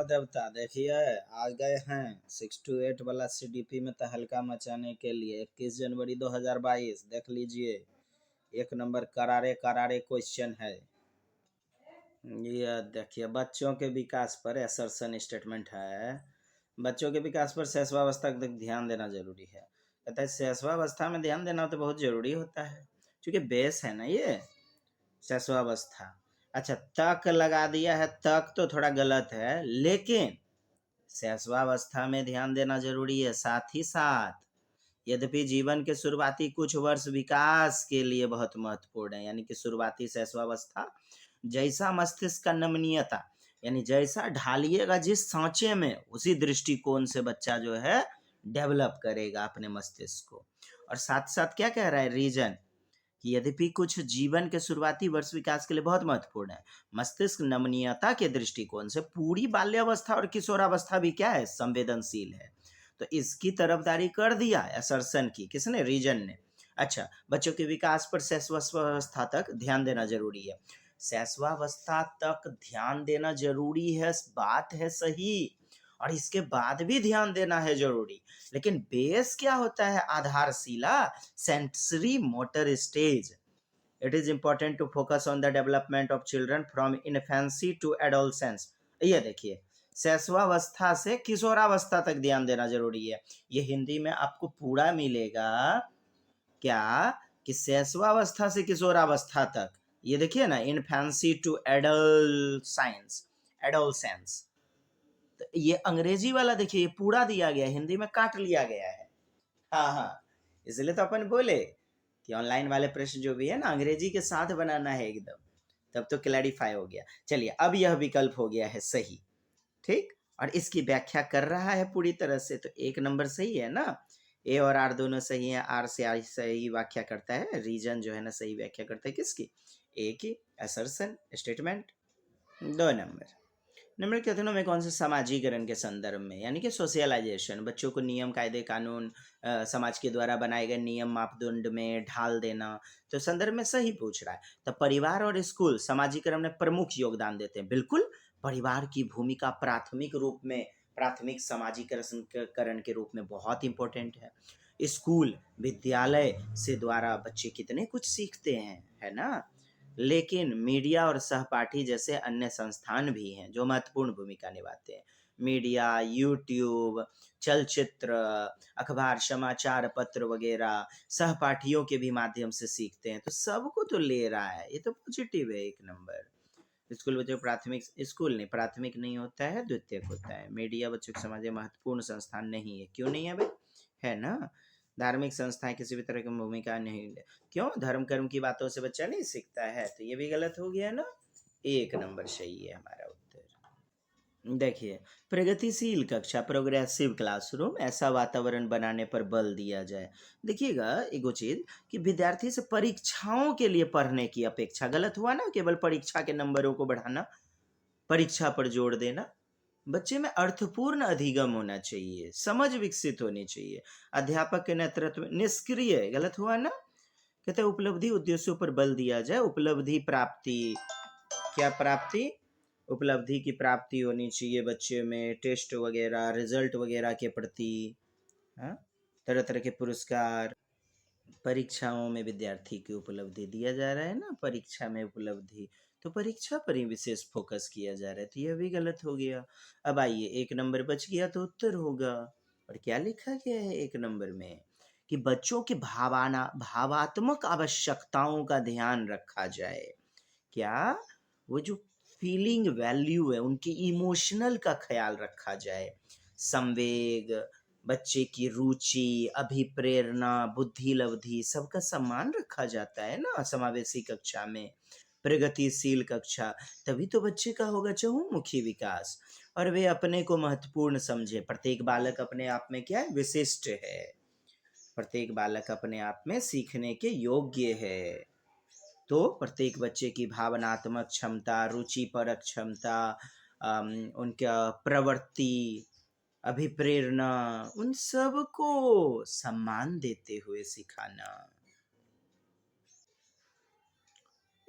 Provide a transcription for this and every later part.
देवता देखिए आ गए हैं 6 to 8 वाला CDP में तहलका मचाने के लिए। 21 जनवरी 2022 देख लीजिए, एक नंबर करारे करारे क्वेश्चन है। ये देखिए, बच्चों के विकास पर असर्शन स्टेटमेंट है। बच्चों के विकास पर शैशवावस्था तक ध्यान देना जरूरी है। कहता है शैशवावस्था में ध्यान देना तो बहुत जरूरी होता है, क्योंकि बेस है ना ये शैशवावस्था। अच्छा, तक लगा दिया है, तक तो थोड़ा गलत है, लेकिन शैशवावस्था में ध्यान देना जरूरी है। साथ ही साथ यद्यपि जीवन के शुरुआती कुछ वर्ष विकास के लिए बहुत महत्वपूर्ण है, यानी कि शुरुआती शैशवावस्था, जैसा मस्तिष्क का नमनीयता, यानी जैसा ढालिएगा जिस सांचे में, उसी दृष्टिकोण से बच्चा जो है डेवलप करेगा अपने मस्तिष्क को। और साथ साथ क्या कह रहा है रीजन, कि यद्यपि कुछ जीवन के शुरुआती वर्ष विकास के लिए बहुत महत्वपूर्ण है, मस्तिष्क नमनीयता के दृष्टिकोण से पूरी बाल्यावस्था और किशोरावस्था भी क्या है, संवेदनशील है। तो इसकी तरफदारी कर दिया असर्शन की, किसने, रीजन ने। अच्छा, बच्चों के विकास पर शैशवावस्था तक ध्यान देना जरूरी है। शैशवावस्था तक ध्यान देना जरूरी है, बात है सही, और इसके बाद भी ध्यान देना है जरूरी, लेकिन बेस क्या होता है, आधारशिला, sensory motor stage. It is important to focus on the development of children from infancy to adolescence. ये देखिए, शैशवावस्था से किशोरावस्था तक ध्यान देना जरूरी है। ये हिंदी में आपको पूरा मिलेगा क्या, कि शैशवावस्था से किशोरावस्था तक, ये देखिए ना, इन्फेंसी टू एडोलसेंस, एडोलसेंस। तो ये अंग्रेजी वाला देखिए, ये पूरा दिया गया है, हिंदी में काट लिया गया है। हाँ हाँ, इसलिए तो अपन बोले कि ऑनलाइन वाले प्रश्न जो भी है ना, अंग्रेजी के साथ बनाना है एकदम, तब तो क्लैरिफाई हो गया। चलिए, अब यह विकल्प हो गया है सही, ठीक, और इसकी व्याख्या कर रहा है पूरी तरह से, तो एक नंबर सही है ना। ए और आर दोनों सही है, आर से आर सही व्याख्या करता है, रीजन जो है ना सही व्याख्या करता है किसकी, ए की, असर्शन स्टेटमेंट। 2 नंबर, निम्न कथनों में कौन से समाजीकरण के संदर्भ में, यानी कि सोशलाइजेशन, बच्चों को नियम कायदे कानून समाज के द्वारा बनाए गए नियम मापदंड में ढाल देना, तो संदर्भ में सही पूछ रहा है। तो परिवार और स्कूल समाजीकरण में प्रमुख योगदान देते हैं, बिल्कुल। परिवार की भूमिका प्राथमिक रूप में, प्राथमिक समाजीकरण के रूप में बहुत इंपॉर्टेंट है। स्कूल, विद्यालय से द्वारा बच्चे कितने कुछ सीखते हैं, है ना। लेकिन मीडिया और सहपाठी जैसे अन्य संस्थान भी हैं जो महत्वपूर्ण भूमिका निभाते हैं। मीडिया, यूट्यूब, चलचित्र, अखबार, समाचार पत्र वगैरह सहपाठियों के भी माध्यम से सीखते हैं, तो सबको तो ले रहा है, ये तो पॉजिटिव है, 1 नंबर। स्कूल बच्चों को प्राथमिक, स्कूल नहीं, प्राथमिक नहीं होता है, द्वितीयक होता है। मीडिया बच्चों के समाज में महत्वपूर्ण संस्थान नहीं है, क्यों नहीं है भाई, है ना। धार्मिक संस्थाएं किसी भी तरह की भूमिका नहीं, क्यों, धर्म कर्म की बातों से बच्चा नहीं सीखता है, तो ये भी गलत हो गया ना। 1 नंबर सही है हमारा उत्तर। देखिए, प्रगतिशील कक्षा, प्रोग्रेसिव क्लासरूम, ऐसा वातावरण बनाने पर बल दिया जाए। देखिएगा एगो चीज, कि विद्यार्थी से परीक्षाओं के लिए पढ़ने की अपेक्षा, गलत हुआ ना, केवल परीक्षा के नंबरों को बढ़ाना, परीक्षा पर जोर देना। बच्चे में अर्थपूर्ण अधिगम होना चाहिए, समझ विकसित होनी चाहिए। अध्यापक के नेतृत्व में निष्क्रिय, गलत हुआ ना। कहते हैं उपलब्धि उद्देश्यों पर बल दिया जाए, उपलब्धि प्राप्ति, क्या प्राप्ति, उपलब्धि की प्राप्ति होनी चाहिए बच्चे में, टेस्ट वगैरह, रिजल्ट वगैरह के प्रति, हाँ, तरह तरह के पुरस्कार। परीक्षाओं में विद्यार्थी की उपलब्धि दिया जा रहा है ना, परीक्षा में उपलब्धि, तो परीक्षा पर ही विशेष फोकस किया जा रहा है, तो यह भी गलत हो गया। अब आइए, 1 नंबर बच गया तो उत्तर होगा। और क्या लिखा गया है 1 नंबर में, कि बच्चों की भावात्मक आवश्यकताओं का ध्यान रखा जाए। क्या, वो जो फीलिंग वैल्यू है, उनकी इमोशनल का ख्याल रखा जाए। संवेग, बच्चे की रुचि, अभिप्रेरणा, बुद्धि लब्धि, सबका सम्मान रखा जाता है ना समावेशी कक्षा में। प्रगतिशील कक्षा, तभी तो बच्चे का होगा चहुमुखी विकास, और वे अपने को महत्वपूर्ण समझे। प्रत्येक बालक अपने आप में क्या है, विशिष्ट है। प्रत्येक बालक अपने आप में सीखने के योग्य है। तो प्रत्येक बच्चे की भावनात्मक क्षमता, रुचिपरक क्षमता, उनका प्रवृत्ति, अभिप्रेरणा, उन सब को सम्मान देते हुए सिखाना।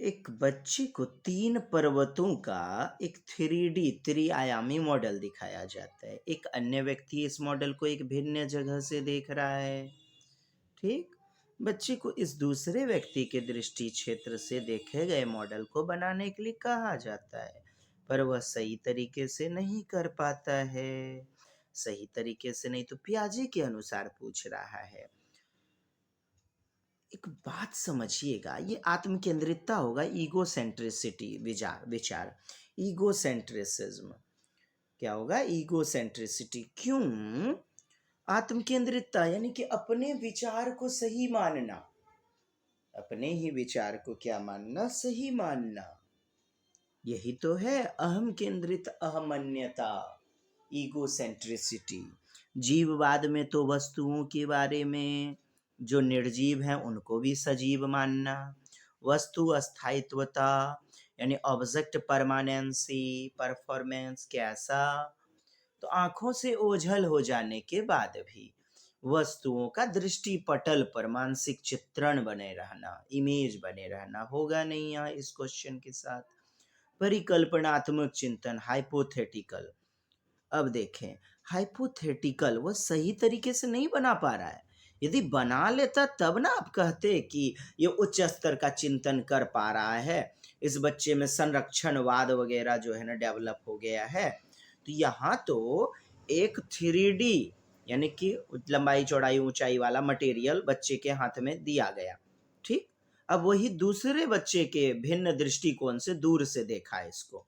एक बच्चे को 3 पर्वतों का एक 3D त्रिआयामी मॉडल दिखाया जाता है। एक अन्य व्यक्ति इस मॉडल को एक भिन्न जगह से देख रहा है। ठीक? बच्चे को इस दूसरे व्यक्ति के दृष्टि क्षेत्र से देखे गए मॉडल को बनाने के लिए कहा जाता है, पर वह सही तरीके से नहीं कर पाता है। सही तरीके से नहीं तो पियाजे के अनुसार पूछ रहा है। एक बात समझिएगा, ये आत्म केंद्रितता होगा, ईगोसेंट्रिसिटी विचार ईगोसेंट्रिसिज्म क्या होगा? ईगोसेंट्रिसिटी। क्यों? आत्म केंद्रितता यानी कि अपने विचार को सही मानना, अपने ही विचार को क्या मानना? सही मानना। यही तो है अहम केंद्रित अहमन्यता, ईगोसेंट्रिसिटी। जीववाद में तो वस्तुओं के बारे में जो निर्जीव हैं उनको भी सजीव मानना, वस्तु अस्थायित्वता यानी ऑब्जेक्ट परमानेंसी, परफॉर्मेंस कैसा, तो आंखों से ओझल हो जाने के बाद भी वस्तुओं का दृष्टि पटल पर मानसिक चित्रण बने रहना, इमेज बने रहना होगा नहीं यहाँ इस क्वेश्चन के साथ। परिकल्पनात्मक चिंतन, हाइपोथेटिकल। अब देखें, हाइपोथेटिकल वो सही तरीके से नहीं बना पा रहा है। यदि बना लेता तब ना आप कहते कि ये उच्च स्तर का चिंतन कर पा रहा है, इस बच्चे में संरक्षणवाद वगैरह जो है ना डेवलप हो गया है। तो यहाँ तो एक 3D यानी कि लंबाई चौड़ाई ऊंचाई वाला मटेरियल बच्चे के हाथ में दिया गया। ठीक, अब वही दूसरे बच्चे के भिन्न दृष्टिकोण से दूर से देखा है इसको,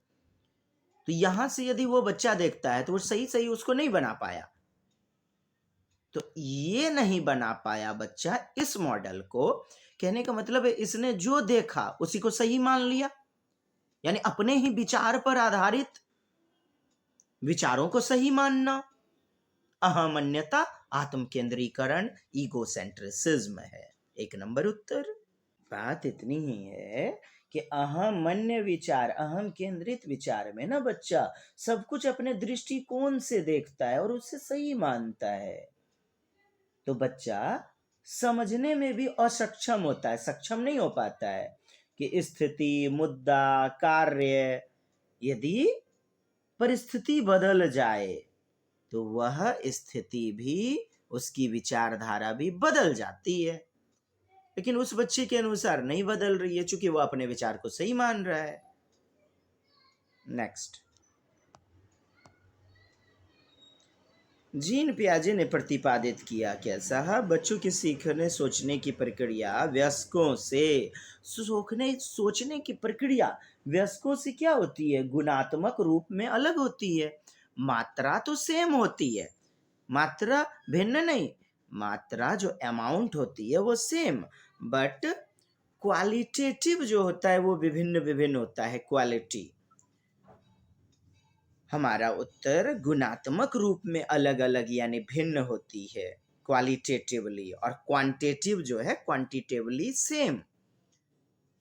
तो यहां से यदि वो बच्चा देखता है तो वो सही सही उसको नहीं बना पाया। तो ये नहीं बना पाया बच्चा इस मॉडल को, कहने का मतलब है इसने जो देखा उसी को सही मान लिया, यानी अपने ही विचार पर आधारित विचारों को सही मानना। अहमन्यता, आत्म केंद्रीकरण, ईगोसेंट्रिसिज्म है। 1 नंबर उत्तर। बात इतनी ही है कि अहमन्य विचार, अहम केंद्रित विचार में ना बच्चा सब कुछ अपने दृष्टिकोण से देखता है और उससे सही मानता है। तो बच्चा समझने में भी असक्षम होता है, सक्षम नहीं हो पाता है कि स्थिति, मुद्दा, कार्य, यदि परिस्थिति बदल जाए तो वह स्थिति भी, उसकी विचारधारा भी बदल जाती है। लेकिन उस बच्चे के अनुसार नहीं बदल रही है, चूंकि वह अपने विचार को सही मान रहा है। नेक्स्ट, जीन पियाजे ने प्रतिपादित किया क्या? साहब, बच्चों के सीखने सोचने की प्रक्रिया वयस्कों से सोचने की प्रक्रिया वयस्कों से क्या होती है? गुणात्मक रूप में अलग होती है। मात्रा तो सेम होती है, मात्रा भिन्न नहीं, मात्रा जो अमाउंट होती है वो सेम, बट क्वालिटेटिव जो होता है वो विभिन्न विभिन्न होता है, क्वालिटी। हमारा उत्तर गुणात्मक रूप में अलग अलग यानी भिन्न होती है क्वालिटेटिवली, और क्वांटिटेटिव जो है क्वांटिटेटिवली सेम,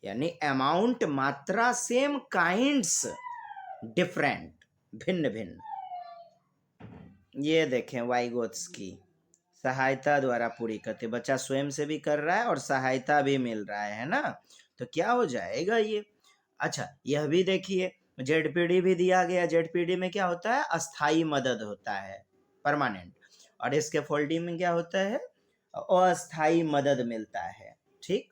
यानी अमाउंट मात्रा सेम, काइंड्स डिफरेंट, भिन्न भिन्न। ये देखें वाइगोत्स्की, सहायता द्वारा पूरी करते, बच्चा स्वयं से भी कर रहा है और सहायता भी मिल रहा है ना, तो क्या हो जाएगा ये? अच्छा, यह भी देखिए, जेडपीडी भी दिया गया। जेडपीडी में क्या होता है? अस्थाई मदद होता है, परमानेंट, और इसके फोल्डिंग में क्या होता है? अस्थाई मदद मिलता है। ठीक,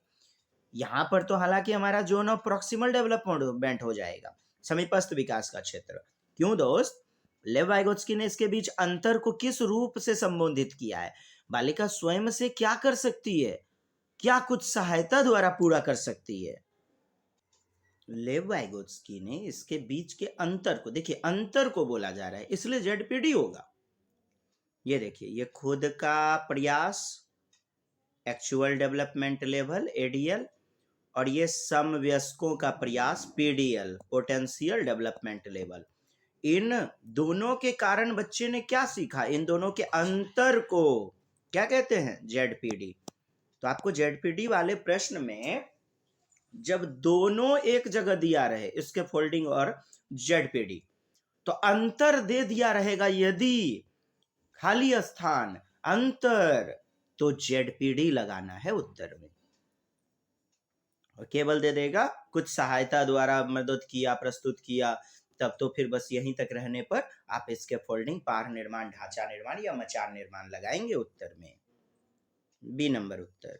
यहाँ पर तो हालांकि हमारा जोन ऑफ प्रॉक्सिमल डेवलपमेंट हो जाएगा, समीपस्थ विकास का क्षेत्र। क्यों दोस्त? लेव वाइगोत्स्की ने इसके बीच अंतर को किस रूप से संबोधित किया है? बालिका स्वयं से क्या कर सकती है, क्या कुछ सहायता द्वारा पूरा कर सकती है? लेव वाइगोत्स्की ने इसके बीच के अंतर को, देखिए अंतर को बोला जा रहा है इसलिए जेडपीडी होगा। ये देखिए, ये खुद का प्रयास, एक्चुअल डेवलपमेंट लेवल, एडीएल, और ये समवयस्कों का प्रयास, पीडीएल, पोटेंशियल डेवलपमेंट लेवल। इन दोनों के कारण बच्चे ने क्या सीखा? इन दोनों के अंतर को क्या कहते हैं? जेडपीडी। तो आपको जेडपीडी वाले प्रश्न में जब दोनों एक जगह दिया रहे, इसके फोल्डिंग और जेडपीडी, तो अंतर दे दिया रहेगा, यदि खाली स्थान अंतर, तो जेडपीडी लगाना है उत्तर में। और केवल दे देगा कुछ सहायता द्वारा मदद किया, प्रस्तुत किया, तब तो फिर बस यहीं तक रहने पर आप इसके फोल्डिंग, पार निर्माण, ढांचा निर्माण या मचान निर्माण लगाएंगे उत्तर में। बी नंबर उत्तर।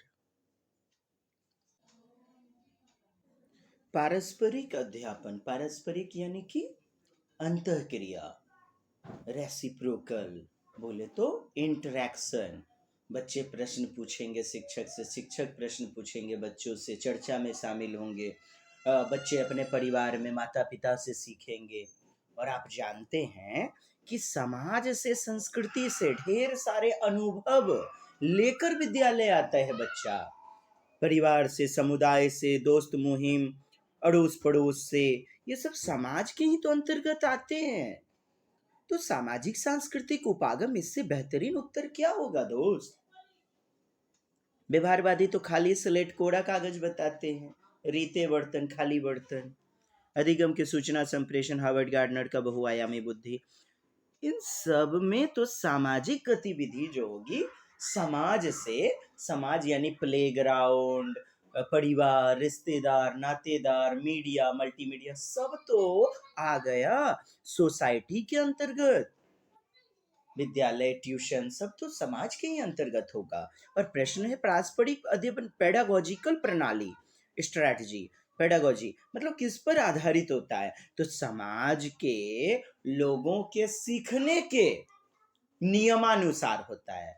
पारस्परिक अध्यापन, पारस्परिक यानी कि अंतःक्रिया, रेसिप्रोकल बोले तो इंटरेक्शन। बच्चे प्रश्न पूछेंगे शिक्षक से, शिक्षक प्रश्न पूछेंगे बच्चों से, चर्चा में शामिल होंगे, बच्चे अपने परिवार में माता पिता से सीखेंगे। और आप जानते हैं कि समाज से, संस्कृति से ढेर सारे अनुभव लेकर विद्यालय आता है बच्चा। परिवार से, समुदाय से, दोस्त मुहिम, अड़ोस पड़ोस से, ये सब समाज के ही तो अंतर्गत आते हैं। तो सामाजिक सांस्कृतिक उपागम, इससे बेहतरीन उत्तर क्या होगा दोस्त? व्यवहारवादी तो खाली स्लेट, कोरा कागज बताते हैं, रीते बर्तन, खाली बर्तन। अधिगम के सूचना संप्रेषण, हार्वर्ड गार्डनर का बहुआयामी बुद्धि। इन सब में तो सामाजिक गतिविधि जो होगी समाज से, समाज यानी प्लेग्राउंड, परिवार, रिश्तेदार, नातेदार, मीडिया, मल्टीमीडिया, सब तो आ गया सोसाइटी के अंतर्गत। विद्यालय, ट्यूशन, सब तो समाज के ही अंतर्गत होगा। और प्रश्न है पारस्परिक अध्ययन पेडागोजिकल प्रणाली, स्ट्रैटेजी। पेडागोजी मतलब किस पर आधारित होता है? तो समाज के लोगों के सीखने के नियमानुसार होता है।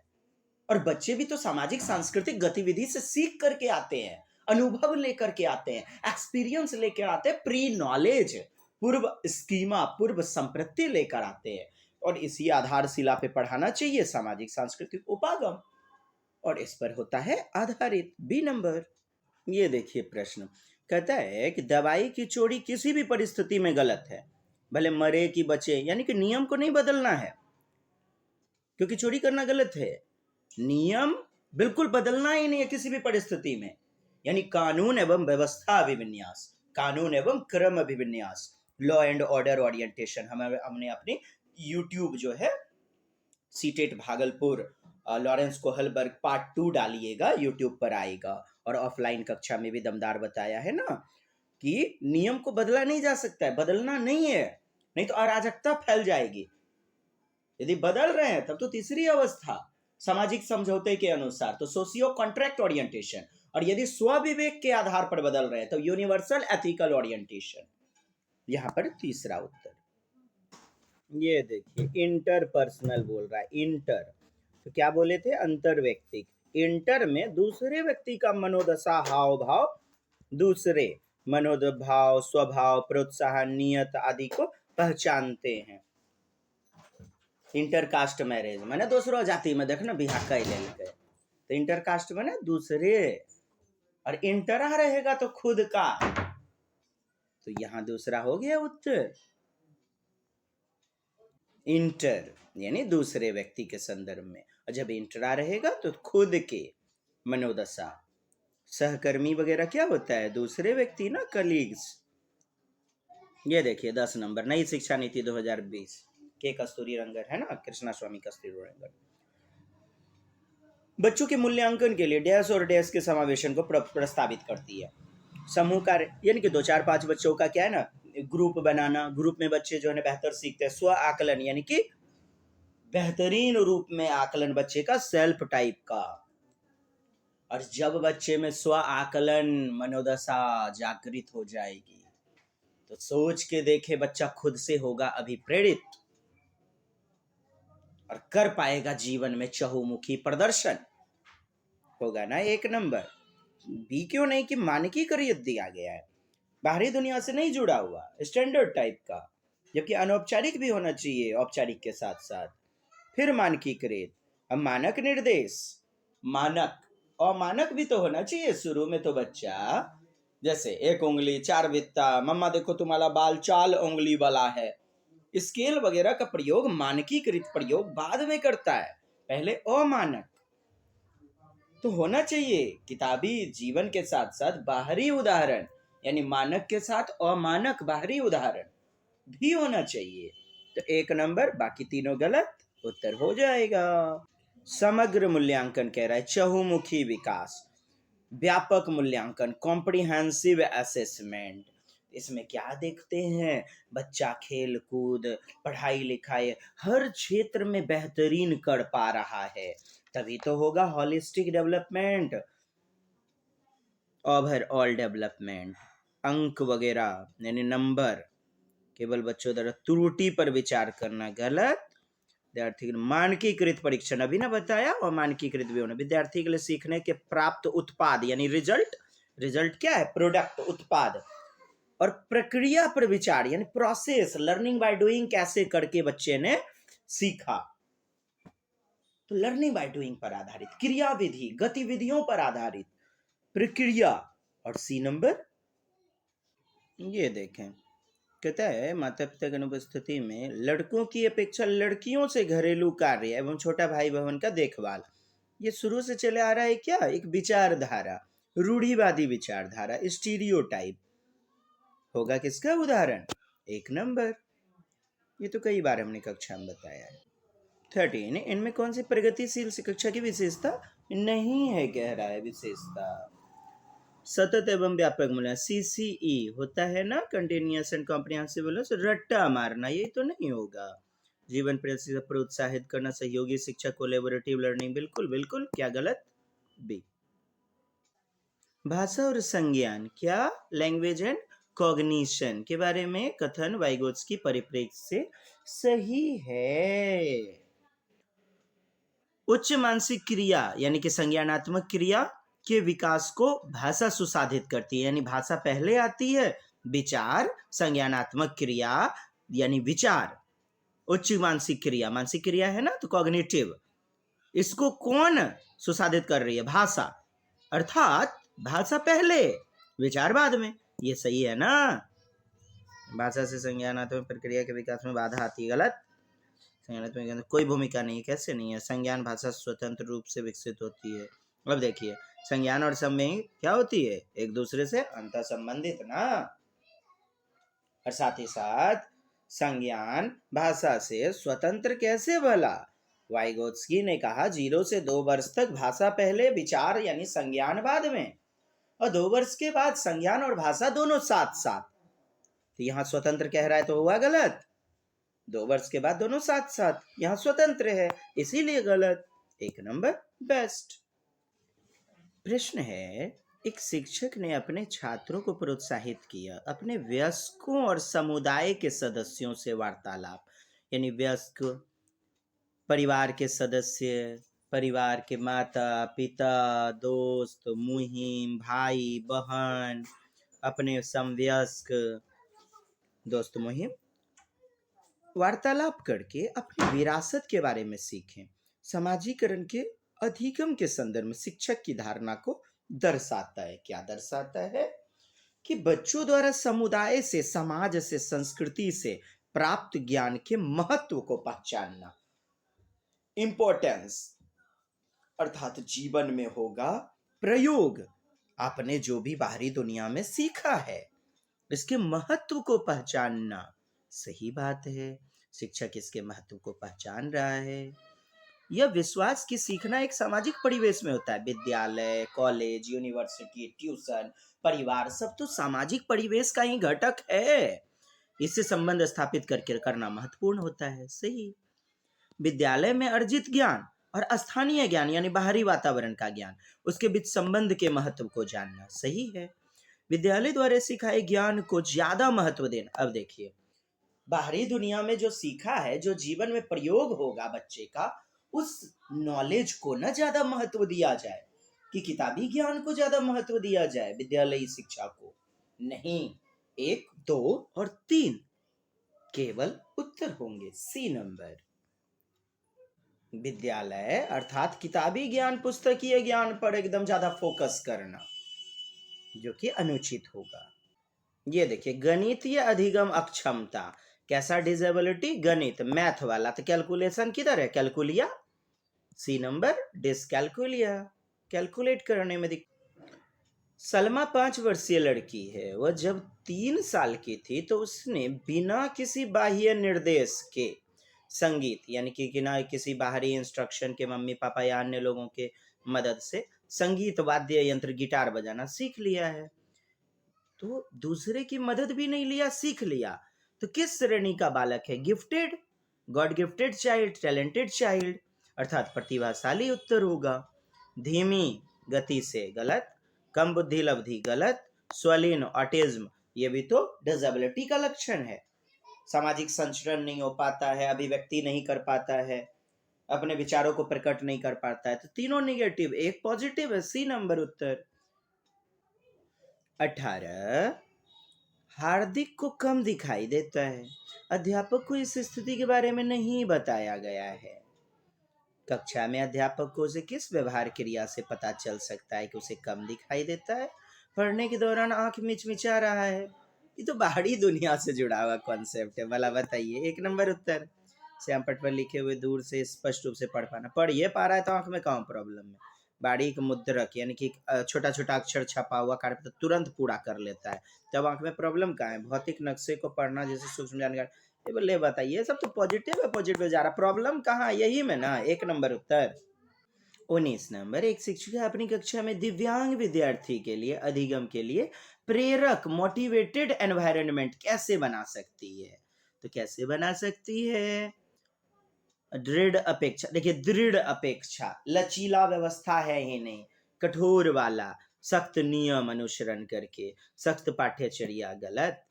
और बच्चे भी तो सामाजिक सांस्कृतिक गतिविधि से सीख करके आते हैं, अनुभव लेकर के आते हैं, एक्सपीरियंस लेकर आते हैं, प्री नॉलेज, पूर्व स्कीमा, पूर्व संप्रति लेकर आते हैं। और इसी आधारशिला पे पढ़ाना चाहिए सामाजिक सांस्कृतिक उपागम, और इस पर होता है आधारित। B number. ये देखिए प्रश्न कहता है कि दवाई की चोरी किसी भी परिस्थिति में गलत है, भले मरे कि बचे, यानी कि नियम को नहीं बदलना है, क्योंकि चोरी करना गलत है। नियम बिल्कुल बदलना ही नहीं है किसी भी परिस्थिति में, यानी कानून एवं व्यवस्था अभिविन्यास, कानून एवं क्रम अभिविन्यास, लॉ एंड ऑर्डर ओरिएंटेशन। हमने अपनी यूट्यूब जो है CTET Bhagalpur, Lawrence Kohlberg part 2 डालिएगा, यूट्यूब पर आएगा। और ऑफलाइन कक्षा में भी दमदार बताया है ना कि नियम को बदला नहीं जा सकता है, बदलना नहीं है, नहीं तो अराजकता फैल जाएगी। यदि बदल रहे हैं तब तो तीसरी अवस्था सामाजिक समझौते के अनुसार, तो सोशियो कॉन्ट्रैक्ट ओरिएंटेशन। और यदि स्वविवेक के आधार पर बदल रहे हैं तो यूनिवर्सल एथिकल ओरिएंटेशन। यहां पर तीसरा उत्तर। ये देखिए इंटरपर्सनल बोल रहा है, इंटर तो क्या बोले थे? अंतर्व्यक्तिक। इंटर में दूसरे व्यक्ति का मनोदशा, हाव भाव, दूसरे मनोभाव, स्वभाव, प्रोत्साहन, नियत आदि को पहचानते हैं। इंटरकास्ट मैरिज मैंने दूसरों जाति में देखना बिहार का ले लेते, तो इंटरकास्ट मैंने दूसरे, और इंटरा रहेगा तो खुद का, तो यहां दूसरा हो गया उत्तर। इंटर यानी दूसरे व्यक्ति के संदर्भ में, और जब इंटरा रहेगा तो खुद के मनोदशा। सहकर्मी वगैरह क्या होता है? दूसरे व्यक्ति ना, कलीग्स। ये देखिए 10 नंबर, नई शिक्षा नीति 2020 के कस्तूरी रंगन है ना, कृष्णा स्वामी कस्तूरी रंगन। बच्चों के मूल्यांकन के लिए डैश और डैश के समावेशन को प्रस्तावित करती है। समूह कार्य यानी कि 2 4 5 बच्चों का क्या है ना, ग्रुप बनाना, ग्रुप में बच्चे जो है बेहतर सीखते हैं। स्व आकलन यानी कि बेहतरीन रूप में आकलन बच्चे का, सेल्फ टाइप का। और जब बच्चे में स्व आकलन मनोदशा जागृत हो जाएगी तो सोच के देखे बच्चा खुद से होगा अभिप्रेरित और कर पाएगा जीवन में चहुमुखी प्रदर्शन, होगा ना 1 नंबर। बी क्यों नहीं कि मानकीकृत दिया गया है, बाहरी दुनिया से नहीं जुड़ा हुआ, स्टैंडर्ड टाइप का, जबकि अनौपचारिक भी होना चाहिए औपचारिक के साथ साथ। फिर मानकीकृत, अब मानक निर्देश, मानक और मानक भी तो होना चाहिए। शुरू में तो बच्चा जैसे 1 उंगली 4 बित्ता, मम्मा देखो तुम्हारा बाल 4 उंगली वाला है, स्केल वगैरह का प्रयोग, मानकीकृत प्रयोग बाद में करता है, पहले अमानक तो होना चाहिए। किताबी जीवन के साथ साथ बाहरी उदाहरण, यानी मानक के साथ अमानक बाहरी उदाहरण भी होना चाहिए। तो 1 नंबर, बाकी तीनों गलत, उत्तर हो जाएगा। समग्र मूल्यांकन कह रहा है, चहुमुखी विकास। व्यापक मूल्यांकन, कॉम्प्रिहेंसिव असेसमेंट। इसमें क्या देखते हैं, बच्चा खेल कूद पढ़ाई लिखाई हर क्षेत्र में बेहतरीन कर पा रहा है, तभी तो होगा होलिस्टिक डेवलपमेंट, ओवरऑल डेवलपमेंट। अंक वगैरह यानी नंबर केवल बच्चों द्वारा त्रुटि पर विचार करना गलत। विद्यार्थी के मानकीकृत परीक्षण अभी ना बताया, और मानकीकृत भी होना। विद्यार्थी के लिए सीखने के प्राप्त उत्पाद यानी रिजल्ट, रिजल्ट क्या है, प्रोडक्ट उत्पाद, और प्रक्रिया पर विचार यानी प्रोसेस, लर्निंग बाय डूइंग, कैसे करके बच्चे ने सीखा, तो लर्निंग बाय डूइंग पर आधारित, क्रियाविधि गतिविधियों पर आधारित प्रक्रिया। और सी नंबर ये देखें, कहता है माता पिता की अनुपस्थिति में लड़कों की अपेक्षा लड़कियों से घरेलू कार्य एवं छोटा भाई बहन का देखभाल, ये शुरू से चले आ रहा है क्या, एक विचारधारा, रूढ़िवादी विचारधारा, स्टीरियोटाइप। होगा किसका उदाहरण, एक नंबर। ये तो कई बार हमने कक्षा में बताया है। 13, इनमें कौन सी प्रगतिशील शिक्षा की विशेषता नहीं है, कह रहा है विशेषता। सतत एवं व्यापक मूल्यांकन, सीसीई होता है ना, कंटिन्यूअस एंड कॉम्प्रिहेंसिव, रट्टा मारना, ये तो नहीं होगा। जीवन प्रति प्रोत्साहित करना, सहयोगी शिक्षा, कोलैबोरेटिव लर्निंग, बिल्कुल बिल्कुल, क्या गलत, बी। भाषा और संज्ञान, क्या, लैंग्वेज एंड कॉग्निशन के बारे में कथन वाइगोत्स्की परिप्रेक्ष्य से सही है। उच्च मानसिक क्रिया यानी कि संज्ञानात्मक क्रिया के विकास को भाषा सुसाधित करती है, यानी भाषा पहले आती है, विचार, संज्ञानात्मक क्रिया यानी विचार, उच्च मानसिक क्रिया है ना, तो कॉग्निटिव, इसको कौन सुसाधित कर रही है, भाषा, अर्थात भाषा पहले विचार बाद में, ये सही है ना। भाषा से संज्ञानात्मक प्रक्रिया के विकास में बाधा आती है, गलत। संज्ञानात्मक कोई भूमिका नहीं, कैसे नहीं है, संज्ञान भाषा स्वतंत्र रूप से विकसित होती है। अब देखिए, संज्ञान और संज्ञा क्या होती है, एक दूसरे से अंतर संबंधित ना, और साथ ही साथ संज्ञान भाषा से स्वतंत्र कैसे भला, वाइगोत्स्की ने कहा 0 से 2 वर्ष तक भाषा पहले, विचार यानी संज्ञान बाद में, और 2 वर्ष के बाद संज्ञान और भाषा दोनों साथ साथ। तो यहाँ स्वतंत्र कह रहा है तो हुआ गलत, 2 वर्ष के बाद दोनों साथ साथ, यहाँ स्वतंत्र है इसीलिए गलत, एक नंबर बेस्ट। प्रश्न है, एक शिक्षक ने अपने छात्रों को प्रोत्साहित किया अपने वयस्कों और समुदाय के सदस्यों से वार्तालाप, यानी वयस्क परिवार के सदस्य, परिवार के माता पिता, दोस्त, मुहिम, भाई बहन, अपने समवयस्क दोस्त मुहिम, वार्तालाप करके अपनी विरासत के बारे में सीखें। समाजीकरण के अधिगम के संदर्भ में शिक्षक की धारणा को दर्शाता है, क्या दर्शाता है, कि बच्चों द्वारा समुदाय से, समाज से, संस्कृति से प्राप्त ज्ञान के महत्व को पहचानना, इंपॉर्टेंस, अर्थात जीवन में होगा प्रयोग, आपने जो भी बाहरी दुनिया में सीखा है इसके महत्व को पहचानना, सही बात है, शिक्षक इसके महत्व को पहचान रहा है। यह विश्वास कि सीखना एक सामाजिक परिवेश में होता है, विद्यालय, कॉलेज, यूनिवर्सिटी, ट्यूशन, परिवार, सब तो सामाजिक परिवेश का ही घटक है, इससे संबंध स्थापित करके करना महत्वपूर्ण होता है, सही। विद्यालय में अर्जित ज्ञान और स्थानीय ज्ञान यानी बाहरी वातावरण का ज्ञान, उसके बीच संबंध के महत्व को जानना, सही है। विद्यालय द्वारा सिखाए ज्ञान को ज्यादा महत्व देना। अब देखिए, बाहरी दुनिया में जो सीखा है, जो जीवन में प्रयोग होगा बच्चे का, उस नॉलेज को ना ज्यादा महत्व दिया जाए कि किताबी ज्ञान को ज्यादा महत्व दिया जाए, विद्यालयी शिक्षा को नहीं। 1, 2 और 3 केवल उत्तर होंगे, सी नंबर। विद्यालय अर्थात किताबी ज्ञान, पुस्तकीय ज्ञान पर एकदम ज्यादा फोकस करना, जो कि अनुचित होगा। ये देखिए, गणितीय अधिगम अक्षमता, कैसा डिसेबिलिटी, गणित मैथ वाला, तो कैलकुलेशन किधर है, कैलकुलिया, सी नंबर डिसकैलकुलिया, कैलकुलेट करने में सलमा 5 वर्षीय लड़की है, वह जब 3 साल की थी तो उसने बिना किसी बाह्य निर्देश के संगीत यानी कि बिना किसी बाहरी इंस्ट्रक्शन के, मम्मी पापा या अन्य लोगों के मदद से संगीत वाद्य यंत्र गिटार बजाना सीख लिया है, तो दूसरे की मदद भी नहीं लिया, सीख लिया। तो किस श्रेणी का बालक है? Gifted, God gifted child, talented child, अर्थात प्रतिभाशाली उत्तर होगा। धीमी गति से गलत, कम बुद्धि लब्धि गलत, स्वलीन ऑटिज्म ये भी तो डिसेबिलिटी का लक्षण है। सामाजिक संचरण नहीं हो पाता है, अभिव्यक्ति नहीं कर पाता है, अपने विचारों को प्रकट नहीं कर पाता है, तो तीनों निगेटिव, एक पॉजिटिव है, सी नंबर उत्तर। 18, हार्दिक को कम दिखाई देता है। अध्यापक को इस स्थिति के बारे में नहीं बताया गया है। कक्षा में अध्यापक को उसे किस व्यवहार क्रिया से पता चल सकता है कि उसे कम दिखाई देता है? पढ़ने के दौरान आंख मिचमिचा रहा है। ये तो बाहरी दुनिया से जुड़ा हुआ कॉन्सेप्ट है, भला बताइए। 1 नंबर उत्तर। श्याम पट पर लिखे हुए दूर से स्पष्ट रूप से पढ़ पाना। पढ़ ये पा रहा है तो आंख में कहाँ प्रॉब्लम है? बारीक मुद्रक यानी कि छोटा छोटा अक्षर छपा हुआ कार्य तो तुरंत पूरा कर लेता है, तब आंख में प्रॉब्लम कहाँ है? भौतिक नक्शे को पढ़ना जैसे सूक्ष्म जानकारी, ये बोले बताइए, सब तो पॉजिटिव है, पॉजिटिव जा रहा, प्रॉब्लम कहाँ? यही में ना। 1 नंबर उत्तर। 19 नंबर, एक शिक्षिका अपनी कक्षा में दिव्यांग विद्यार्थी के लिए अधिगम के लिए प्रेरक मोटिवेटेड एनवायरनमेंट कैसे बना सकती है? तो कैसे बना सकती है? दृढ़ अपेक्षा, देखिए दृढ़ अपेक्षा, लचीला व्यवस्था है ही नहीं, कठोर वाला, सख्त नियम अनुसरण करके, सख्त पाठ्यचर्या गलत,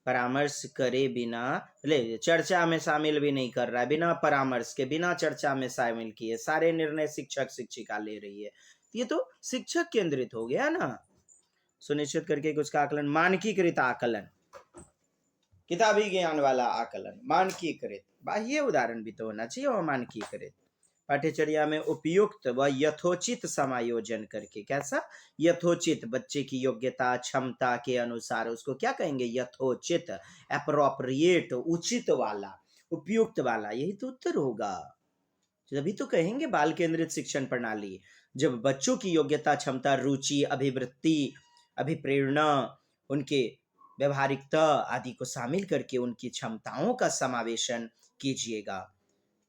परामर्श करे बिना, ले चर्चा में शामिल भी नहीं कर रहा है, बिना परामर्श के, बिना चर्चा में शामिल किए सारे निर्णय शिक्षक शिक्षिका ले रही है, ये तो शिक्षक केंद्रित हो गया ना। सुनिश्चित करके कुछ का आकलन, मानकीकृत आकलन, किताबी ज्ञान वाला आकलन, मानकीकृत, बाह्य उदाहरण भी तो होना चाहिए और मानकीकृत। पाठ्यचर्या में उपयुक्त व यथोचित समायोजन करके, कैसा? यथोचित, बच्चे की योग्यता क्षमता के अनुसार, उसको क्या कहेंगे? यथोचित, एप्रोप्रिएट, उचित वाला, उपयुक्त वाला, यही तो उत्तर होगा। तभी तो कहेंगे बाल केंद्रित शिक्षण प्रणाली। जब बच्चों की योग्यता क्षमता रुचि अभिवृत्ति अभिप्रेरणा उनके व्यवहारिकता आदि को शामिल करके उनकी क्षमताओं का समावेशन कीजिएगा,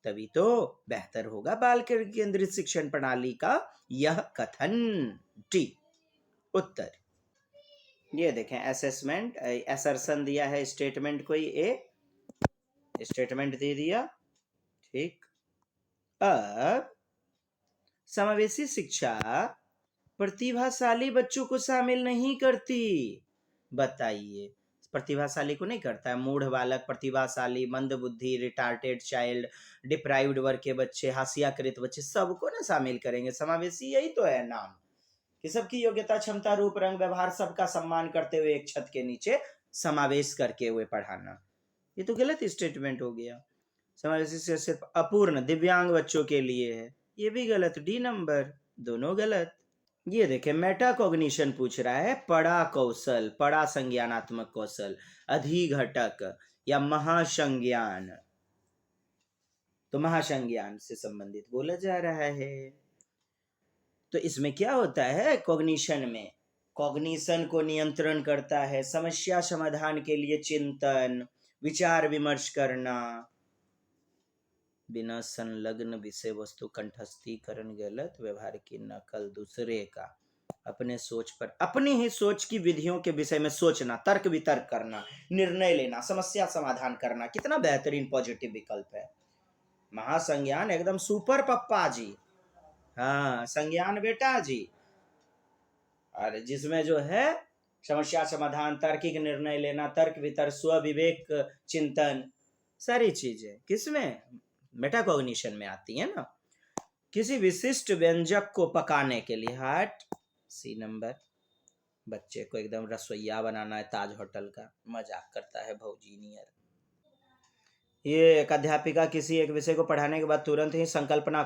तभी तो बेहतर होगा बाल केंद्रित शिक्षण प्रणाली का यह कथन। टी उत्तर। ये देखें, असेसमेंट, असर्शन दिया है, स्टेटमेंट कोई ए स्टेटमेंट दे दिया, ठीक। अब समावेशी शिक्षा प्रतिभाशाली बच्चों को शामिल नहीं करती, बताइए। प्रतिभाशाली को नहीं करता है, मूढ़ बालक, प्रतिभाशाली, मंद बुद्धि, रिटार्टेड चाइल्ड, डिप्राइव्ड वर्ग के बच्चे, हाशियाकृत बच्चे, सबको ना शामिल करेंगे। समावेशी यही तो है नाम, कि सबकी योग्यता क्षमता रूप रंग व्यवहार सबका सम्मान करते हुए एक छत के नीचे समावेश करके हुए पढ़ाना, ये तो गलत स्टेटमेंट हो गया। समावेशी से सिर्फ अपूर्ण दिव्यांग बच्चों के लिए है, ये भी गलत। डी नंबर, दोनों गलत। ये देखें, मेटा कॉग्निशन पूछ रहा है, पड़ा कौशल, पड़ा संज्ञानात्मक कौशल, अधिघटक या महासंज्ञान, तो महासंज्ञान से संबंधित बोला जा रहा है। तो इसमें क्या होता है? कॉग्निशन में, कॉग्निशन को नियंत्रण करता है, समस्या समाधान के लिए चिंतन, विचार विमर्श करना, बिना संलग्न विषय वस्तु कंठस्थीकरण गलत, व्यवहार की नकल दूसरे का, अपने सोच पर, अपनी ही सोच की विधियों के विषय में सोचना, तर्क वितर्क करना, निर्णय लेना, समस्या समाधान करना, कितना बेहतरीन पॉजिटिव विकल्प है। महासंज्ञान एकदम सुपर पप्पा जी, हाँ संज्ञान बेटा जी, और जिसमें जो है समस्या समाधान, तार्किक निर्णय लेना, तर्क वितर्क, स्व विवेक चिंतन, सारी चीजें किसमें? मेटाकॉग्निशन में आती है ना। किसी विशिष्ट व्यंजक को पकाने के लिए, हार्ट, सी नंबर, बच्चे को एकदम रसोइया बनाना है, ताज होटल का, मजाक करता है भौजी नियर। ये एक अध्यापिका किसी एक विषय को पढ़ाने के बाद तुरंत ही संकल्पना,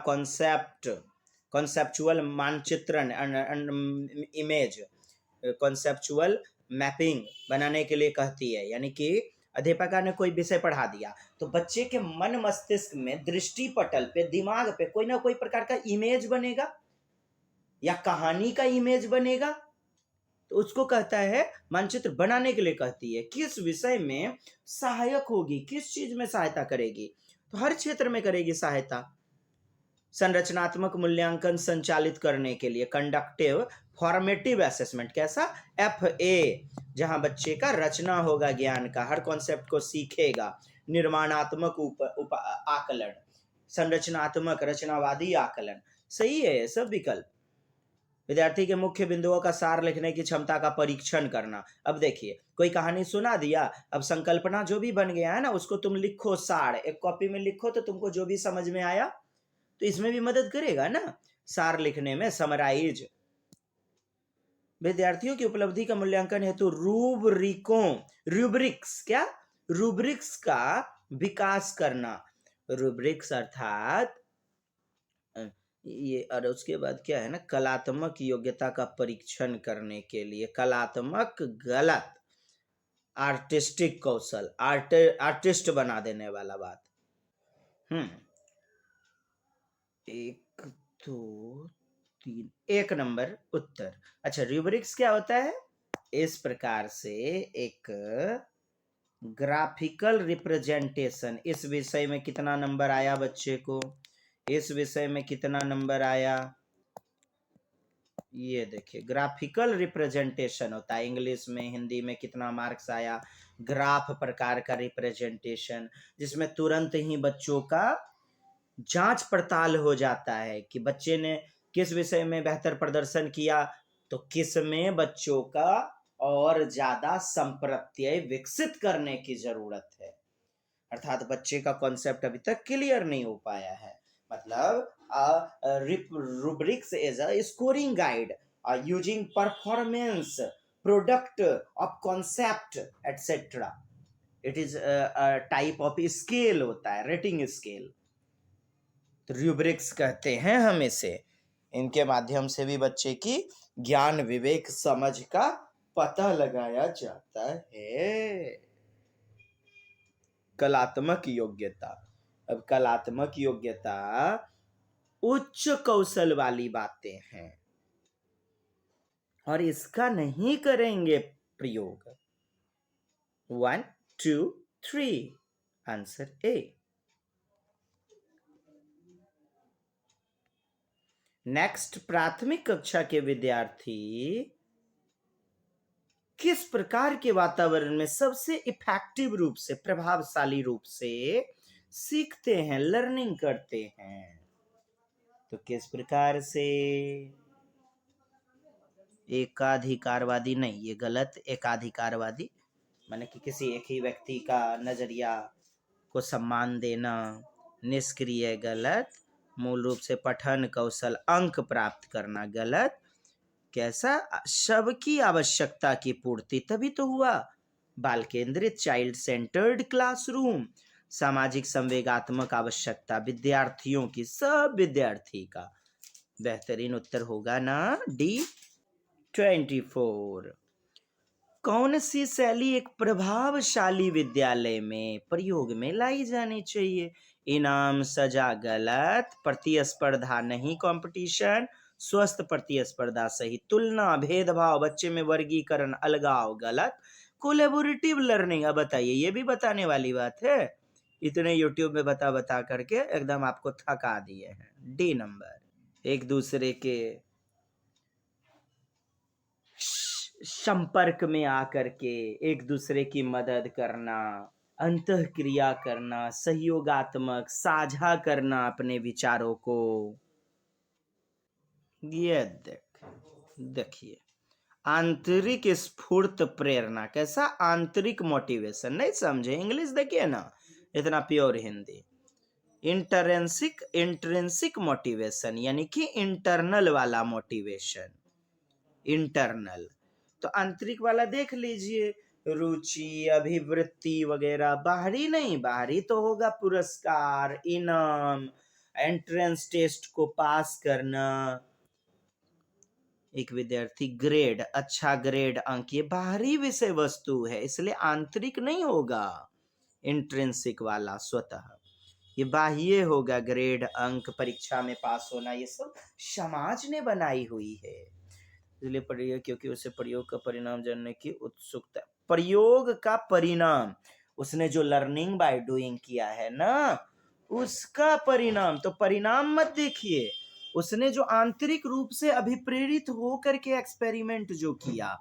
कॉन्सेप्चुअल मानचित्रण, इमेज, कॉन्सेप्चुअल मैपिंग बनाने के लिए कहती है। यानी कि अध्यापिका ने कोई विषय पढ़ा दिया तो बच्चे के मन मस्तिष्क में, दृष्टि पटल पे, दिमाग पे कोई ना कोई प्रकार का इमेज बनेगा या कहानी का इमेज बनेगा, तो उसको कहता है, मानचित्र बनाने के लिए कहती है। किस विषय में सहायक होगी, किस चीज में सहायता करेगी? तो हर क्षेत्र में करेगी सहायता। संरचनात्मक मूल्यांकन संचालित करने के लिए कंडक्टिव फॉर्मेटिव असेसमेंट, कैसा, FA, जहां बच्चे का रचना होगा, ज्ञान का, हर कॉन्सेप्ट को सीखेगा। निर्माणात्मक आकलन, संरचनात्मक रचनावादी आकलन, सही है ये सब विकल्प। विद्यार्थी के मुख्य बिंदुओं का सार लिखने की क्षमता का परीक्षण करना। अब देखिए, कोई कहानी सुना दिया, अब संकल्पना जो भी बन गया है ना, उसको तुम लिखो, सार एक कॉपी में लिखो, तो तुमको जो भी समझ में आया तो इसमें भी मदद करेगा ना, सार लिखने में, समराइज। विद्यार्थियों की उपलब्धि का मूल्यांकन हेतु रूब्रिक्स, क्या, रूब्रिक्स का विकास करना। रूब्रिक्स अर्थात ये, और उसके बाद क्या है ना, कलात्मक योग्यता का परीक्षण करने के लिए, कलात्मक गलत, आर्टिस्टिक कौशल, आर्टिस्ट बना देने वाला बात। 1 2 3, 1 नंबर उत्तर। अच्छा, रूब्रिक्स क्या होता है? इस प्रकार से एक ग्राफिकल रिप्रेजेंटेशन। इस विषय में कितना नंबर आया बच्चे को? इस विषय में कितना नंबर आया? ये देखिए, ग्राफिकल रिप्रेजेंटेशन होता है। इंग्लिश में, हिंदी में कितना मार्क्स आया? ग्राफ प्रकार का रिप्रेजेंटेशन, जिसमें तुरंत ही बच्चों का जांच पड़ताल हो जाता है कि बच्चे ने किस विषय में बेहतर प्रदर्शन किया, तो किस में बच्चों का और ज्यादा संप्रत्यय विकसित करने की जरूरत है। अर्थात बच्चे का कॉन्सेप्ट अभी तक क्लियर नहीं हो पाया है। मतलब rubrics is a scoring guide using performance, product of concept etc. It is a type of scale होता है, रेटिंग स्केल। तो रूब्रिक्स कहते हैं हम इसे। इनके माध्यम से भी बच्चे की ज्ञान, विवेक, समझ का पता लगाया जाता है। कलात्मक योग्यता। अब कलात्मक योग्यता उच्च कौशल वाली बातें हैं, और इसका नहीं करेंगे प्रयोग। 1 2 3, आंसर ए। नेक्स्ट, प्राथमिक कक्षा के विद्यार्थी किस प्रकार के वातावरण में सबसे इफेक्टिव रूप से, प्रभावशाली रूप से सीखते हैं, लर्निंग करते हैं? तो किस प्रकार से? एकाधिकारवादी नहीं, ये गलत। एकाधिकारवादी माने कि किसी एक ही व्यक्ति का नजरिया को सम्मान देना, निष्क्रिय, गलत। मूल रूप से पठन कौशल, अंक प्राप्त करना, गलत। कैसा? सबकी आवश्यकता की पूर्ति, तभी तो हुआ। बाल केंद्रित, चाइल्ड सेंटर्ड क्लासरूम। सामाजिक संवेगात्मक आवश्यकता, विद्यार्थियों की, सब विद्यार्थी का। बेहतरीन उत्तर होगा ना डी। 24, कौन सी शैली एक प्रभावशाली विद्यालय में प्रयोग में लाई जानी चाहिए? इनाम, सजा, गलत। प्रतिस्पर्धा नहीं, कंपटीशन। स्वस्थ प्रतिस्पर्धा सही। तुलना, भेदभाव, बच्चे में वर्गीकरण, अलगाव, गलत। कोलैबोरेटिव लर्निंग, अब बताइए, ये भी बताने वाली बात है? इतने यूट्यूब में बता बता करके एकदम आपको थका दिए हैं। D number. एक दूसरे के संपर्क में आकर के एक दूसरे की मदद करना, अंतःक्रिया करना, सहयोगात्मक, साझा करना अपने विचारों को। ये देखिए, आंतरिक स्फूर्त प्रेरणा, कैसा? आंतरिक मोटिवेशन। नहीं समझे? इंग्लिश देखिए ना, इतना प्योर हिंदी। इंट्रेंसिक मोटिवेशन, यानी कि इंटरनल वाला मोटिवेशन, इंटरनल। तो आंतरिक वाला देख लीजिए, रुचि, अभिवृत्ति वगैरह। बाहरी नहीं, बाहरी तो होगा पुरस्कार, इनाम, एंट्रेंस टेस्ट को पास करना, एक विद्यार्थी ग्रेड, अच्छा ग्रेड, अंक, ये बाहरी विषय वस्तु है, इसलिए आंतरिक नहीं होगा। इंट्रेंसिक वाला स्वतः, ये बाह्य होगा। ग्रेड, अंक, परीक्षा में पास होना, ये सब समाज ने बनाई हुई है, इसलिए प्रयोग, क्योंकि उसे प्रयोग का परिणाम जानने की उत्सुकता। प्रयोग का परिणाम, उसने जो लर्निंग बाय डूइंग किया है ना, उसका परिणाम, तो परिणाम मत देखिए, उसने जो आंतरिक रूप से अभिप्रेरित हो करके एक्सपेरिमेंट जो किया,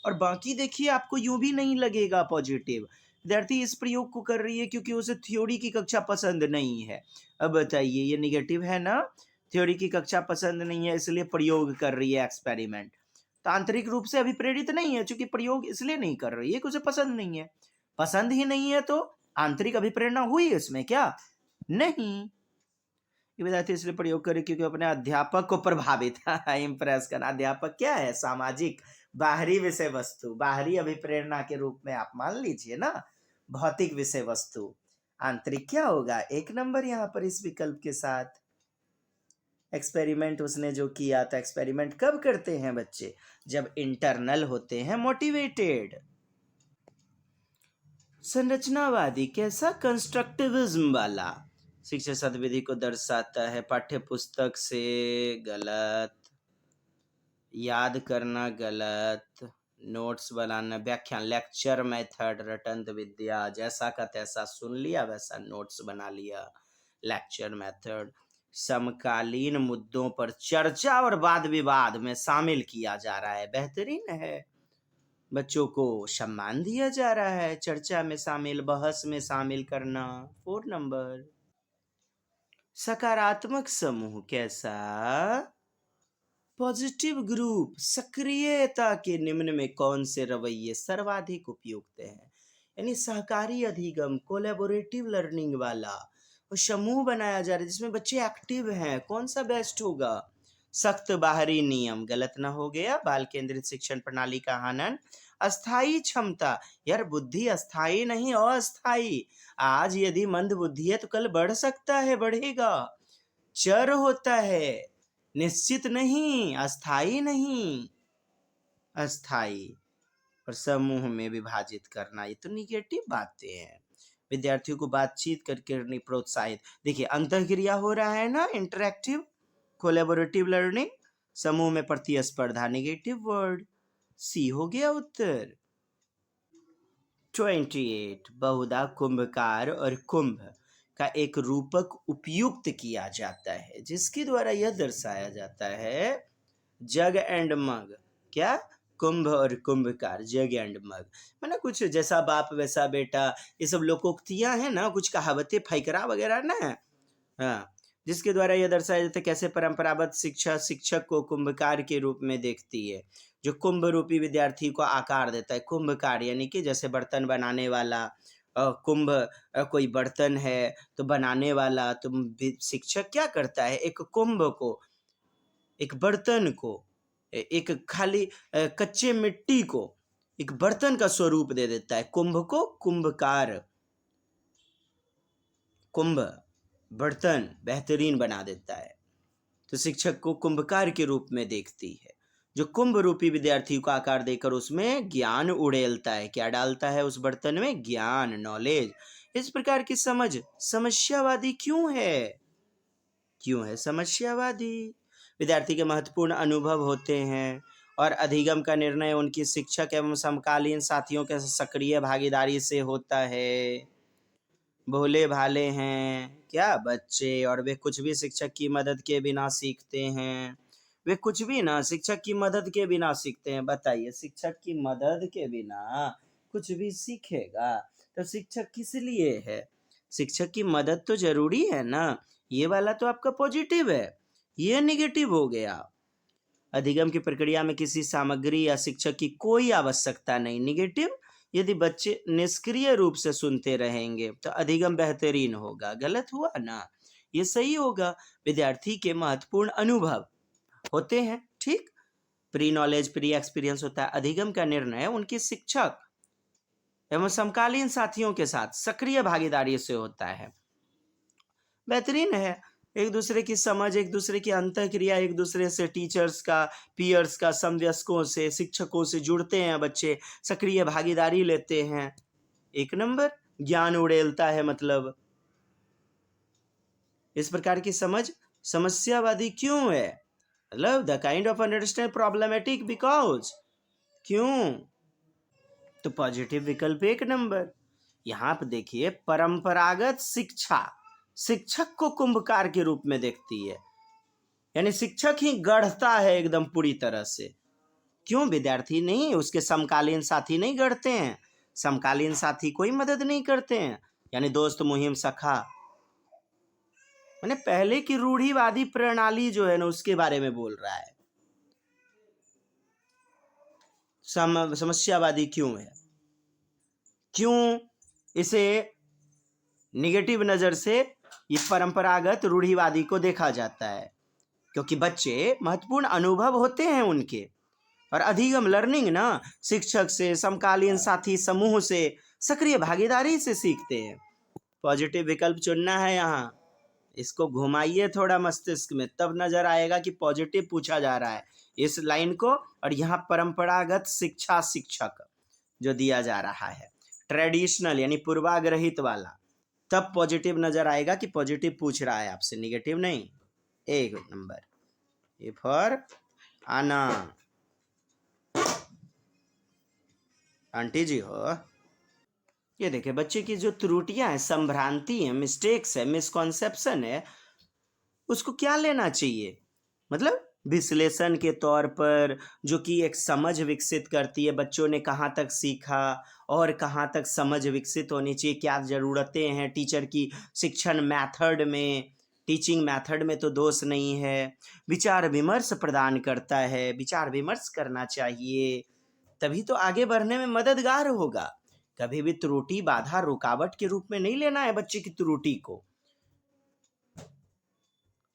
और बाकी देखिए आपको यूं भी नहीं लगेगा पॉजिटिव। विद्यार्थी इस प्रयोग को कर रही है क्योंकि उसे थ्योरी की कक्षा पसंद नहीं है। अब बताइए, ये निगेटिव है ना, थ्योरी की कक्षा पसंद नहीं है इसलिए प्रयोग कर रही है एक्सपेरिमेंट। तो आंतरिक रूप से अभिप्रेरित नहीं है, क्योंकि प्रयोग इसलिए नहीं कर रही है कि उसे पसंद नहीं है। पसंद ही नहीं है तो आंतरिक अभिप्रेरणा हुई इसमें क्या? नहीं। ये विद्यार्थी इसलिए प्रयोग करे क्योंकि अपने अध्यापक को प्रभावित इंप्रेस करना। अध्यापक क्या है? सामाजिक, बाहरी विषय वस्तु, बाहरी अभिप्रेरणा के रूप में आप मान लीजिए ना, भौतिक विषय वस्तु। आंतरिक क्या होगा? 1 नंबर यहाँ पर इस विकल्प के साथ। एक्सपेरिमेंट उसने जो किया था, एक्सपेरिमेंट कब करते हैं बच्चे? जब इंटरनल होते हैं मोटिवेटेड। संरचनावादी कैसा? कंस्ट्रक्टिविज्म वाला। शिक्षा सदविधि को दर्शाता है, पाठ्य पुस्तक से गलत, याद करना गलत, नोट्स बनाना, व्याख्यान, लेक्चर मेथड, रटंत विद्या, जैसा का तैसा सुन लिया वैसा नोट्स बना लिया, लेक्चर मेथड। समकालीन मुद्दों पर चर्चा और वाद विवाद में शामिल किया जा रहा है, बेहतरीन है। बच्चों को सम्मान दिया जा रहा है, चर्चा में शामिल, बहस में शामिल करना। 4 नंबर। सकारात्मक समूह कैसा? Positive group. सक्रियता के निम्न में कौन से रवैये सर्वाधिक उपयुक्त हैं? यानी सहकारी अधिगम, कोलैबोरेटिव लर्निंग वाला, और समूह बनाया जा रहा है जिसमें बच्चे एक्टिव हैं, कौन सा बेस्ट होगा? सख्त बाहरी नियम, गलत ना हो गया। बाल केंद्रित शिक्षण प्रणाली का हनन। अस्थाई क्षमता, यार बुद्धि अस्थाई नहीं अस्थाई। आज यदि मंद बुद्धि है तो कल बढ़ सकता है, बढ़ेगा, चर होता है, निश्चित नहीं, अस्थाई नहीं, अस्थाई। और समूह में विभाजित करना, ये तो निगेटिव बातें हैं। विद्यार्थियों को बातचीत करके प्रोत्साहित। देखिए अंतःक्रिया हो रहा है ना, इंटरेक्टिव कोलैबोरेटिव लर्निंग। समूह में प्रतिस्पर्धा, निगेटिव वर्ड। सी हो गया उत्तर। 28 बहुधा कुंभकार और कुंभ का एक रूपक उपयुक्त किया जाता है जिसके द्वारा यह दर्शाया जाता है, जग एंड मग। क्या? कुंभ और कुंभकार, जग एंड मग। मैंने कुछ जैसा बाप वैसा बेटा, ये सब लोकोक्तियां हैं ना, कुछ कहावतें फैकरा वगैरह ना। हाँ, जिसके द्वारा यह दर्शाया जाता है कैसे परंपरागत शिक्षा शिक्षक को कुंभकार के रूप में देखती है, जो कुंभ रूपी विद्यार्थी को आकार देता है। कुंभकार यानी कि जैसे बर्तन बनाने वाला, कुंभ कोई बर्तन है तो बनाने वाला, तो शिक्षक क्या करता है? एक कुंभ को, एक बर्तन को, एक खाली कच्चे मिट्टी को एक बर्तन का स्वरूप दे देता है। कुंभ को कुंभकार, कुंभ बर्तन बेहतरीन बना देता है, तो शिक्षक को कुंभकार के रूप में देखती है, जो कुंभ रूपी विद्यार्थी को आकार देकर उसमें ज्ञान उड़ेलता है। क्या डालता है उस बर्तन में? ज्ञान, नॉलेज। इस प्रकार की समझ समस्यावादी क्यों है? क्यों है समस्यावादी? विद्यार्थी के महत्वपूर्ण अनुभव होते हैं और अधिगम का निर्णय उनकी शिक्षक एवं समकालीन साथियों के सक्रिय भागीदारी से होता है। भोले भाले हैं क्या बच्चे, और वे कुछ भी शिक्षक की मदद के बिना सीखते हैं। वे कुछ भी ना शिक्षक की मदद के बिना सीखते हैं। बताइए, शिक्षक की मदद के बिना कुछ भी सीखेगा तो शिक्षक किस लिए है? शिक्षक की मदद तो जरूरी है ना। ये वाला तो आपका पॉजिटिव है, ये निगेटिव हो गया। अधिगम की प्रक्रिया में किसी सामग्री या शिक्षक की कोई आवश्यकता नहीं, निगेटिव। यदि बच्चे निष्क्रिय रूप से सुनते रहेंगे तो अधिगम बेहतरीन होगा, गलत हुआ ना, ये सही होगा। विद्यार्थी के महत्वपूर्ण अनुभव होते हैं, ठीक, प्री नॉलेज, प्री एक्सपीरियंस होता है। अधिगम का निर्णय उनके शिक्षक एवं समकालीन साथियों के साथ सक्रिय भागीदारी से होता है, बेहतरीन है। एक दूसरे की समझ, एक दूसरे की अंतःक्रिया, एक दूसरे से टीचर्स का, पीयर्स का, समवयस्कों से, शिक्षकों से जुड़ते हैं बच्चे, सक्रिय भागीदारी लेते हैं। 1 नंबर। ज्ञान उड़ेलता है मतलब इस प्रकार की समझ समस्यावादी क्यों है? मतलब the kind of understand problematic because. क्यों? तो पॉजिटिव विकल्प 1 नंबर। यहाँ पे देखिए, परंपरागत शिक्षा शिक्षक को कुंभकार के रूप में देखती है, यानी शिक्षक ही गढ़ता है एकदम पूरी तरह से। क्यों? विद्यार्थी नहीं, उसके समकालीन साथी नहीं गढ़ते हैं, समकालीन साथी कोई मदद नहीं करते हैं, यानी दोस्त मुहिम सखा, मैंने पहले की रूढ़िवादी प्रणाली जो है ना उसके बारे में बोल रहा है। समस्यावादी क्यों है? क्यों इसे निगेटिव नजर से ये परंपरागत रूढ़िवादी को देखा जाता है? क्योंकि बच्चे महत्वपूर्ण अनुभव होते हैं उनके, और अधिगम लर्निंग ना शिक्षक से, समकालीन साथी समूह से, सक्रिय भागीदारी से सीखते हैं। पॉजिटिव विकल्प चुनना है यहाँ, इसको घुमाइए थोड़ा मस्तिष्क में, तब नजर आएगा कि पॉजिटिव पूछा जा रहा है इस लाइन को, और यहाँ परंपरागत शिक्षा शिक्षक जो दिया जा रहा है, ट्रेडिशनल यानी पूर्वाग्रहित वाला, तब पॉजिटिव नजर आएगा कि पॉजिटिव पूछ रहा है आपसे, निगेटिव नहीं। एक नंबर, ए फॉर आना। आंटी जी हो, ये देखिए बच्चे की जो त्रुटियां हैं, संभ्रांति है, मिस्टेक्स है, मिसकॉन्सेप्शन है, उसको क्या लेना चाहिए? मतलब विश्लेषण के तौर पर, जो कि एक समझ विकसित करती है, बच्चों ने कहाँ तक सीखा और कहाँ तक समझ विकसित होनी चाहिए, क्या ज़रूरतें हैं टीचर की शिक्षण मैथड में, टीचिंग मैथड में तो दोष नहीं है, विचार विमर्श प्रदान करता है, विचार विमर्श करना चाहिए, तभी तो आगे बढ़ने में मददगार होगा। कभी भी त्रुटि, बाधा, रुकावट के रूप में नहीं लेना है बच्चे की त्रुटि को।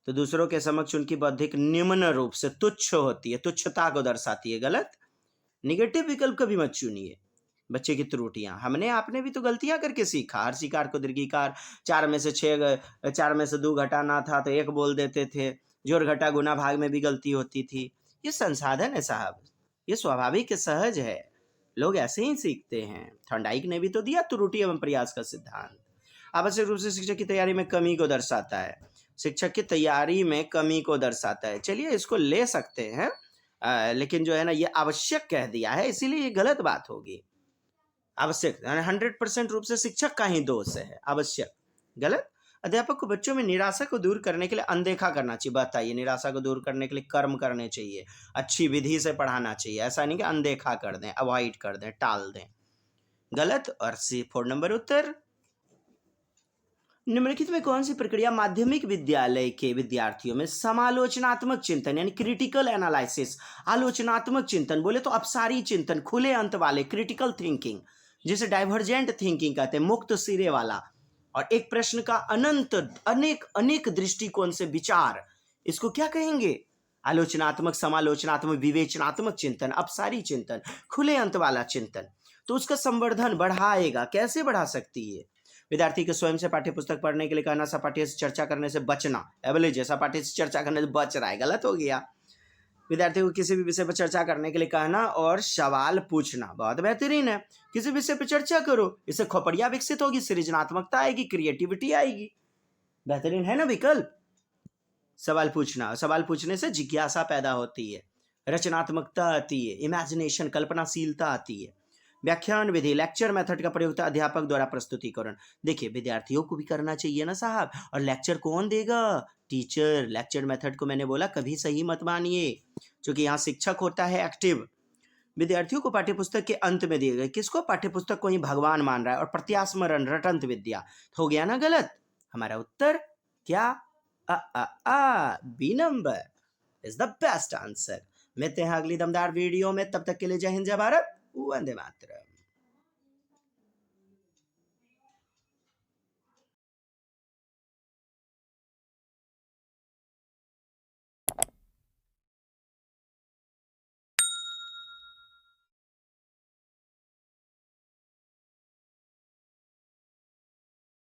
तो दूसरों के समक्ष उनकी बौद्धिक निम्न रूप से तुच्छ होती है, तुच्छता को दर्शाती है, गलत। निगेटिव विकल्प कभी मत चुनिए। बच्चे की त्रुटियां, हमने आपने भी तो गलतियां करके सीखा। हर शिकार को दीर्घिकार, 4 में से 6, 4 में से 2 घटाना था तो 1 बोल देते थे, जोड़ घटा गुना भाग में भी गलती होती थी। ये संसाधन है साहब, ये स्वाभाविक है, सहज है, लोग ऐसे ही सीखते हैं। थॉर्नडाइक ने भी तो दिया त्रुटि एवं प्रयास का सिद्धांत। आवश्यक रूप से शिक्षक की तैयारी में कमी को दर्शाता है, शिक्षक की तैयारी में कमी को दर्शाता है। चलिए इसको ले सकते हैं, लेकिन जो है ना ये आवश्यक कह दिया है, इसीलिए ये गलत बात होगी। आवश्यक 100% रूप से शिक्षक का ही दोष है, आवश्यक गलत। अध्यापक को बच्चों में निराशा को दूर करने के लिए अनदेखा करना चाहिए। बताइए, निराशा को दूर करने के लिए कर्म करने चाहिए, अच्छी विधि से पढ़ाना चाहिए, ऐसा नहीं कि अनदेखा कर दें, अवॉइड कर दें, टाल दें, गलत। और C4 नंबर उत्तर, निम्नलिखित में कौन सी प्रक्रिया माध्यमिक विद्यालय के विद्यार्थियों में समालोचनात्मक चिंतन यानी क्रिटिकल एनालिसिस, आलोचनात्मक चिंतन, बोले तो अपसारी चिंतन, खुले अंत वाले, क्रिटिकल थिंकिंग, जिसे डाइवर्जेंट थिंकिंग कहते हैं, मुक्त सिरे वाला, और एक प्रश्न का अनंत अनेक अनेक दृष्टिकोण से विचार, इसको क्या कहेंगे? आलोचनात्मक, समालोचनात्मक, विवेचनात्मक चिंतन, अपसारी चिंतन, खुले अंत वाला चिंतन। तो उसका संवर्धन बढ़ाएगा, कैसे बढ़ा सकती है? विद्यार्थी को स्वयं से पाठ्यपुस्तक पढ़ने के लिए कहना, सपाठ्य से चर्चा करने से बचना, एवरेज सपाठ्य से चर्चा करने से बच रहा है, गलत हो गया। विद्यार्थी को किसी भी विषय पर चर्चा करने के लिए कहना और सवाल पूछना, बहुत बेहतरीन है। किसी विषय पर चर्चा करो, इससे खोपड़ियां विकसित होगी, सृजनात्मकता आएगी, क्रिएटिविटी आएगी, बेहतरीन है ना विकल्प। सवाल पूछना, सवाल पूछने से जिज्ञासा पैदा होती है, रचनात्मकता आती है, इमेजिनेशन, कल्पनाशीलता आती है। व्याख्यान विधि, लेक्चर मेथड का प्रयोग था अध्यापक द्वारा प्रस्तुतिकरण। देखिए विद्यार्थियों को भी करना चाहिए ना साहब, और लेक्चर कौन देगा? टीचर। लेक्चर मेथड को मैंने बोला कभी सही मत मानिए, क्योंकि यहाँ शिक्षक होता है एक्टिव। विद्यार्थियों को पाठ्यपुस्तक के अंत में दिए गए, किसको? पाठ्यपुस्तक को ही भगवान मान रहा है, और प्रत्यास्मरण, रटंत विद्या, हो गया ना गलत। हमारा उत्तर क्या? B number is the best answer. मिलते हैं अगली दमदार वीडियो में, तब तक के लिए जय हिंद, जय भारत, वंदे मातरम।